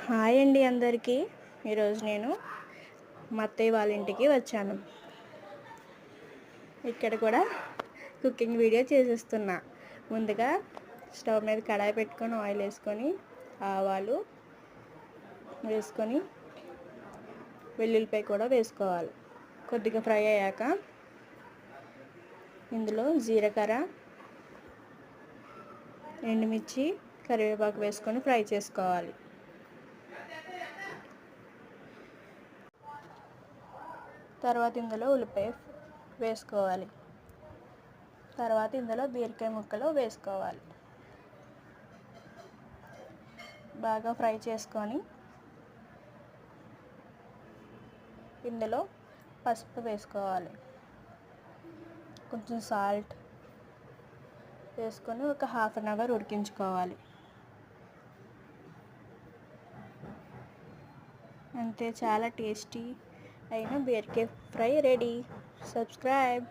Hi అండి అందరికీ. ఈరోజు నేను మా అత్తయ్య వాళ్ళ ఇంటికి వచ్చాను. ఇక్కడ కూడా కుకింగ్ వీడియో చేసేస్తున్నా. ముందుగా స్టవ్ మీద కడాయి పెట్టుకొని ఆయిల్ వేసుకొని ఆవాలు వేసుకొని వెల్లుల్లిపాయ కూడా వేసుకోవాలి. కొద్దిగా ఫ్రై అయ్యాక ఇందులో జీలకర్ర, ఎండుమిర్చి, కరివేపాకు వేసుకొని ఫ్రై చేసుకోవాలి. తర్వాత ఇందులో ఉల్లిపాయ వేసుకోవాలి. తర్వాత ఇందులో బీరకాయ ముక్కలు వేసుకోవాలి. బాగా ఫ్రై చేసుకొని ఇందులో పసుపు వేసుకోవాలి. కొంచెం సాల్ట్ వేసుకొని ఒక హాఫ్ అన్ అవర్ ఉడికించుకోవాలి. అంతే, చాలా టేస్టీ అయిన బీరకాయ ఫ్రై రెడీ. సబ్స్క్రైబ్.